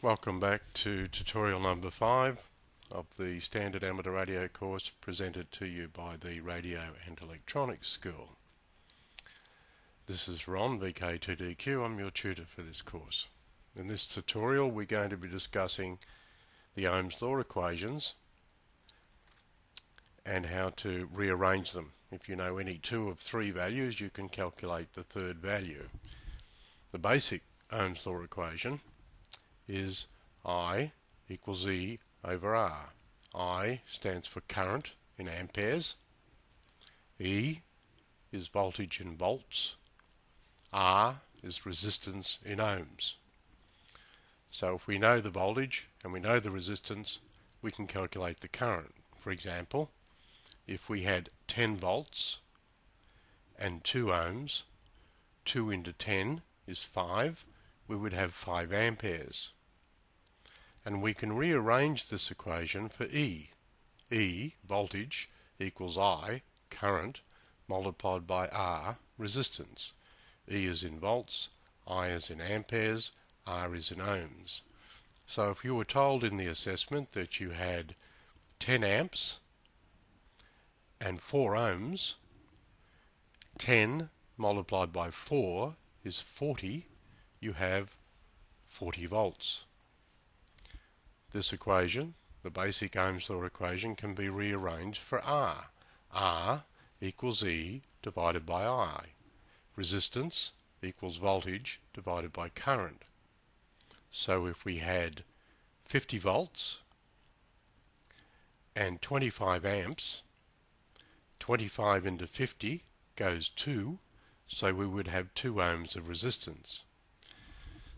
Welcome back to tutorial number 5 of the Standard Amateur Radio course presented to you by the Radio and Electronics School. This is Ron, VK2DQ. I'm your tutor for this course. In this tutorial we're going to be discussing the Ohm's Law equations and how to rearrange them. If you know any two of three values, you can calculate the third value. The basic Ohm's Law equation is I equals E over R. I stands for current in amperes. E is voltage in volts. R is resistance in ohms. So if we know the voltage and we know the resistance, we can calculate the current. For example, if we had 10 volts and 2 ohms, 2 into 10 is 5, we would have 5 amperes. And we can rearrange this equation for E. E, voltage, equals I, current, multiplied by R, resistance. E is in volts, I is in amperes, R is in ohms. So if you were told in the assessment that you had 10 amps and 4 ohms, 10 multiplied by 4 is 40, you have 40 volts. This equation, the basic Ohm's Law equation, can be rearranged for R. R equals E divided by I. Resistance equals voltage divided by current. So if we had 50 volts and 25 amps, 25 into 50 goes 2, so we would have 2 ohms of resistance.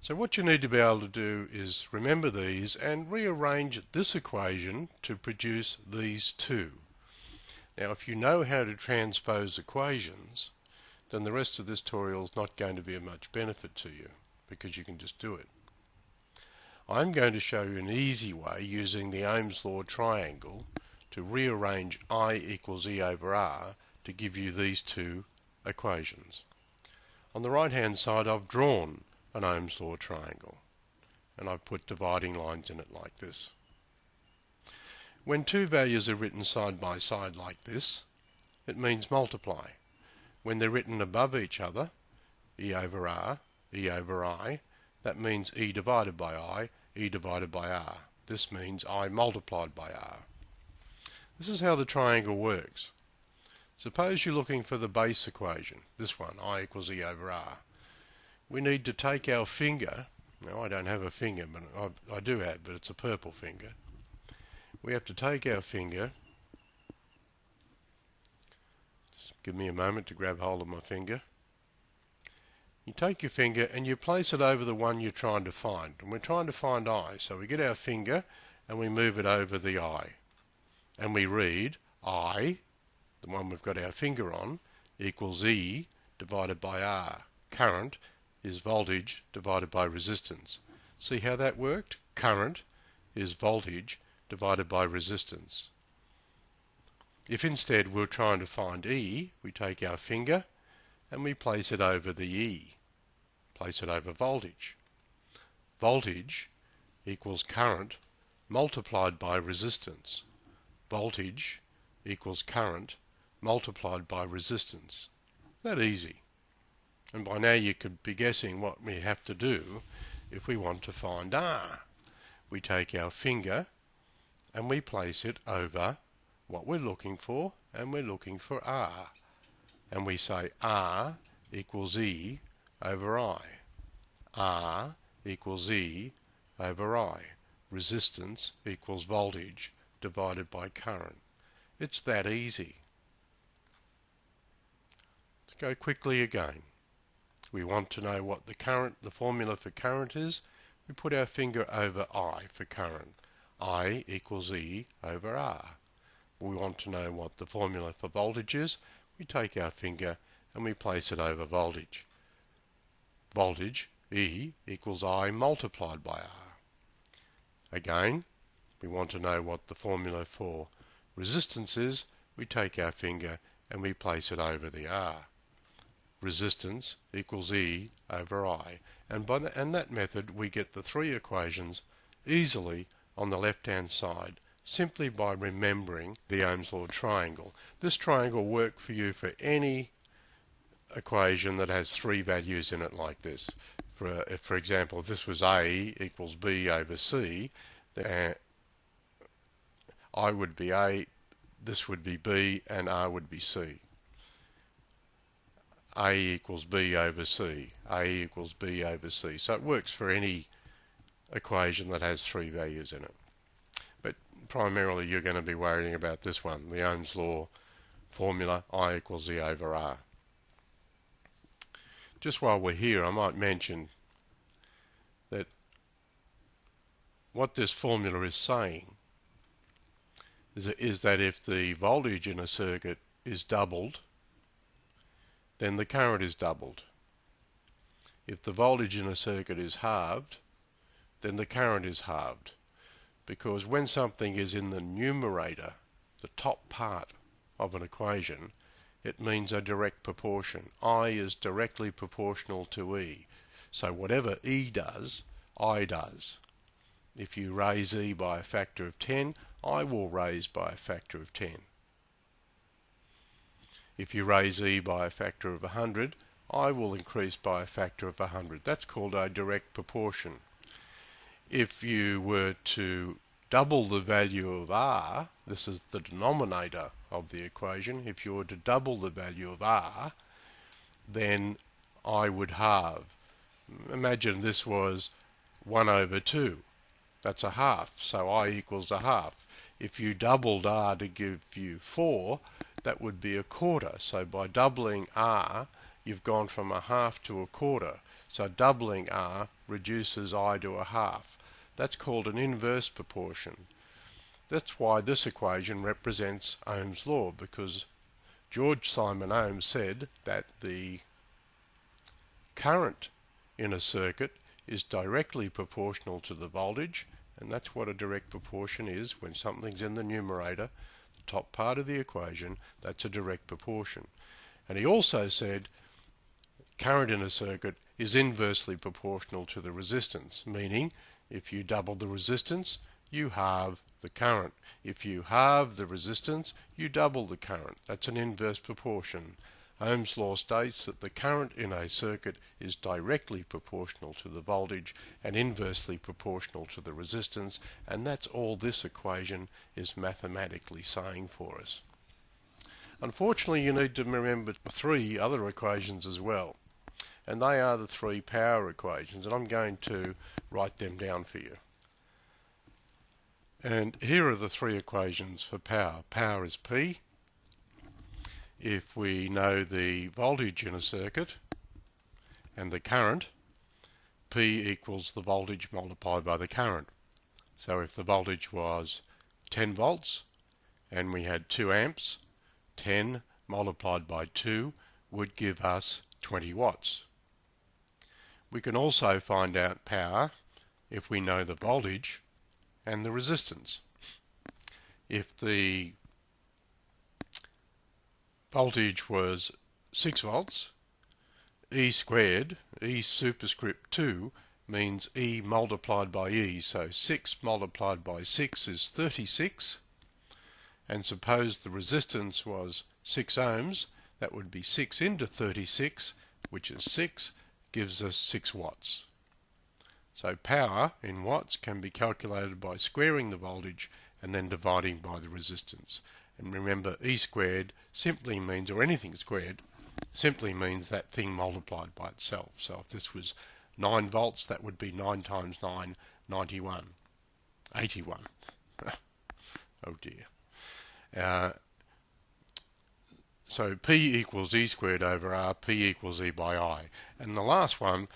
So what you need to be able to do is remember these and rearrange this equation to produce these two. Now if you know how to transpose equations, then the rest of this tutorial is not going to be of much benefit to you because you can just do it. I'm going to show you an easy way using the Ohm's Law triangle to rearrange I equals E over R to give you these two equations. On the right hand side I've drawn an Ohm's Law triangle and I've put dividing lines in it like this. When two values are written side by side like this, it means multiply. When they're written above each other, E over R, E over I, that means E divided by I, E divided by R. This means I multiplied by R. This is how the triangle works. Suppose you're looking for the base equation, this one, I equals E over R. We need to take our finger, now I don't have a finger, but I do have, but it's a purple finger. We have to take our finger, just give me a moment to grab hold of my finger. You take your finger and you place it over the one you're trying to find, and we're trying to find I, so we get our finger and we move it over the I. And we read I, the one we've got our finger on, equals E divided by R. Current is voltage divided by resistance. See how that worked? Current is voltage divided by resistance. If instead we're trying to find E, we take our finger and we place it over the E. Place it over voltage. Voltage equals current multiplied by resistance. Voltage equals current multiplied by resistance. That easy. And by now you could be guessing what we have to do if we want to find R. We take our finger and we place it over what we're looking for, and we're looking for R. And we say R equals E over I. R equals E over I. Resistance equals voltage divided by current. It's that easy. Let's go quickly again. We want to know what the formula for current is. We put our finger over I for current. I equals E over R. We want to know what the formula for voltage is. We take our finger and we place it over voltage. Voltage, E, equals I multiplied by R. Again, we want to know what the formula for resistance is. We take our finger and we place it over the R. Resistance equals E over I. and that method we get the three equations easily on the left-hand side, simply by remembering the Ohm's law triangle. This triangle will work for you for any equation that has three values in it like this. For example, if this was A equals B over C, then I would be A, this would be B, and R would be C. A equals B over C, A equals B over C. So it works for any equation that has three values in it. But primarily you're going to be worrying about this one, the Ohm's law formula, I equals E over R. Just while we're here, I might mention that what this formula is saying is that if the voltage in a circuit is doubled, then the current is doubled. If the voltage in a circuit is halved, then the current is halved. Because when something is in the numerator, the top part of an equation, it means a direct proportion. I is directly proportional to E. So whatever E does, I does. If you raise E by a factor of 10, I will raise by a factor of 10. If you raise E by a factor of 100, I will increase by a factor of 100. That's called a direct proportion. If you were to double the value of R, this is the denominator of the equation, if you were to double the value of R, then I would halve. Imagine this was 1 over 2. That's a half, so I equals a half. If you doubled R to give you 4, that would be a quarter. So by doubling R, you've gone from a half to a quarter. So doubling R reduces I to a half. That's called an inverse proportion. That's why this equation represents Ohm's law, because George Simon Ohm said that the current in a circuit is directly proportional to the voltage, and that's what a direct proportion is. When something's in the numerator, the top part of the equation, that's a direct proportion. And he also said current in a circuit is inversely proportional to the resistance, meaning if you double the resistance, you halve the current. If you halve the resistance, you double the current. That's an inverse proportion. Ohm's law states that the current in a circuit is directly proportional to the voltage and inversely proportional to the resistance, and that's all this equation is mathematically saying for us. Unfortunately, you need to remember three other equations as well, and they are the three power equations, and I'm going to write them down for you. And here are the three equations for power. Power is P. If we know the voltage in a circuit and the current, P equals the voltage multiplied by the current. So if the voltage was 10 volts and we had 2 amps, 10 multiplied by 2 would give us 20 watts. We can also find out power if we know the voltage and the resistance. If the voltage was 6 volts, E squared, E superscript 2, means E multiplied by E. So 6 multiplied by 6 is 36. And suppose the resistance was 6 ohms, that would be 6 into 36, which is 6, gives us 6 watts. So power in watts can be calculated by squaring the voltage and then dividing by the resistance. And remember, E squared simply means, or anything squared, simply means that thing multiplied by itself. So if this was 9 volts, that would be 9 times 9, 91. 81. Oh dear. So P equals E squared over R, P equals E by I. And the last one,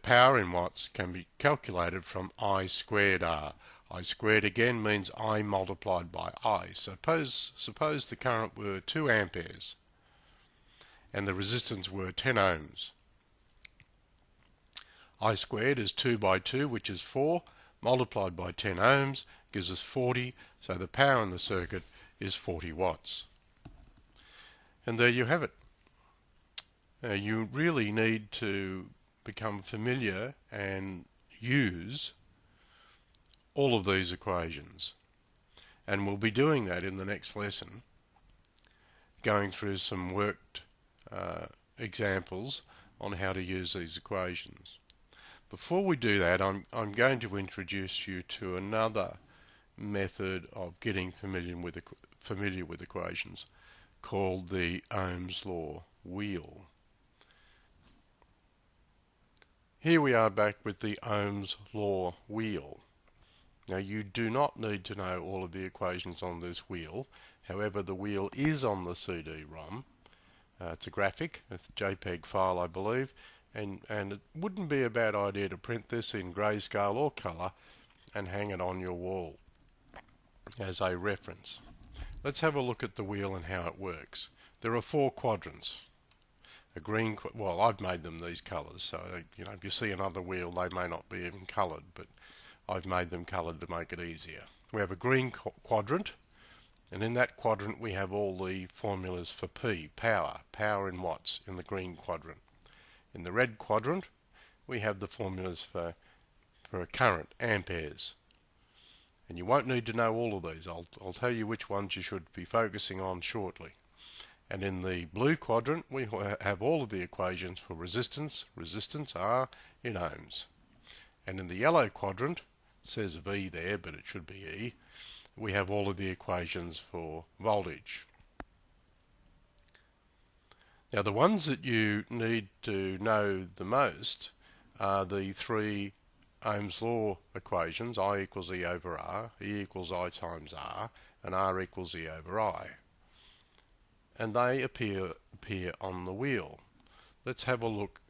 power in watts, can be calculated from I squared R. I squared again means I multiplied by I. Suppose the current were 2 amperes and the resistance were 10 ohms. I squared is 2 by 2, which is 4, multiplied by 10 ohms gives us 40, so the power in the circuit is 40 watts. And there you have it. You really need to become familiar and use all of these equations. And we'll be doing that in the next lesson, going through some worked examples on how to use these equations. Before we do that, I'm going to introduce you to another method of getting familiar with equations called the Ohms Law Wheel. Here we are back with the Ohms Law Wheel. Now you do not need to know all of the equations on this wheel. However, the wheel is on the CD-ROM. It's a graphic, it's a JPEG file I believe, and it wouldn't be a bad idea to print this in grayscale or colour and hang it on your wall as a reference. Let's have a look at the wheel and how it works. There are 4 quadrants. A green, well, I've made them these colours, so you know, if you see another wheel they may not be even coloured, but I've made them coloured to make it easier. We have a green quadrant, and in that quadrant we have all the formulas for P, power in watts, in the green quadrant. In the red quadrant we have the formulas for a current, amperes. And you won't need to know all of these. I'll tell you which ones you should be focusing on shortly. And in the blue quadrant we have all of the equations for resistance R in ohms. And in the yellow quadrant, it says V there but it should be E, we have all of the equations for voltage. Now the ones that you need to know the most are the 3 Ohm's law equations, I equals E over R, E equals I times R, and R equals E over I. And they appear on the wheel. Let's have a look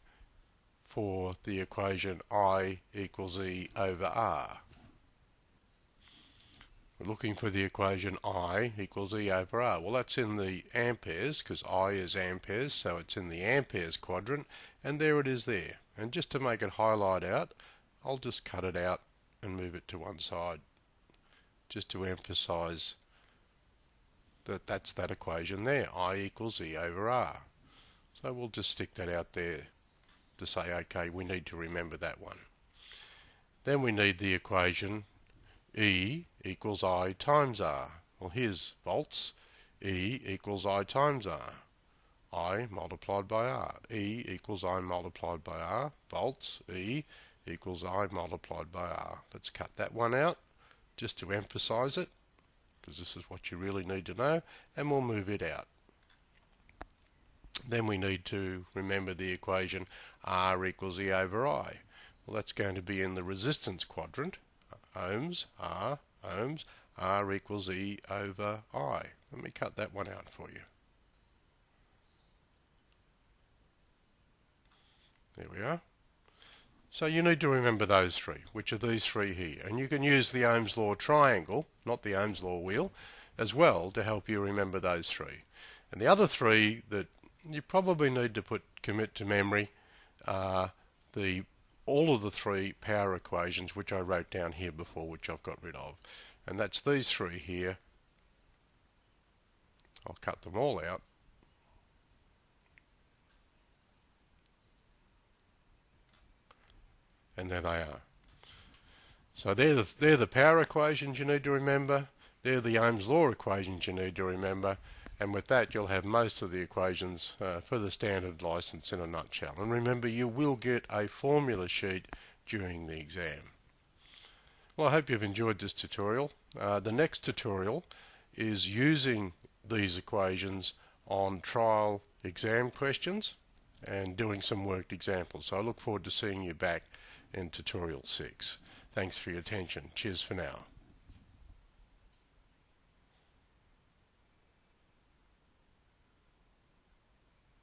for the equation I equals E over R. We're looking for the equation I equals E over R. Well, that's in the amperes, because I is amperes, so it's in the amperes quadrant, and there it is there. And just to make it highlight out, I'll just cut it out and move it to one side, just to emphasize that that's that equation there, I equals E over R. So we'll just stick that out there to say, okay, we need to remember that one. Then we need the equation E equals I times R. Well, here's volts. E equals I times R. I multiplied by R. E equals I multiplied by R. Volts. E equals I multiplied by R. Let's cut that one out just to emphasize it, because this is what you really need to know, and we'll move it out. Then we need to remember the equation R equals E over I. Well, that's going to be in the resistance quadrant. Ohms, R equals E over I. Let me cut that one out for you. There we are. So you need to remember those 3, which are these 3 here. And you can use the Ohm's law triangle, not the Ohm's law wheel, as well to help you remember those 3. And the other 3 that you probably need to commit to memory are all of the 3 power equations which I wrote down here before, which I've got rid of. And that's these 3 here. I'll cut them all out. And there they are. So they're the power equations you need to remember. They're the Ohm's law equations you need to remember. And with that, you'll have most of the equations for the standard license in a nutshell. And remember, you will get a formula sheet during the exam. Well, I hope you've enjoyed this tutorial. The next tutorial is using these equations on trial exam questions and doing some worked examples. So I look forward to seeing you back in tutorial 6. Thanks for your attention. Cheers for now.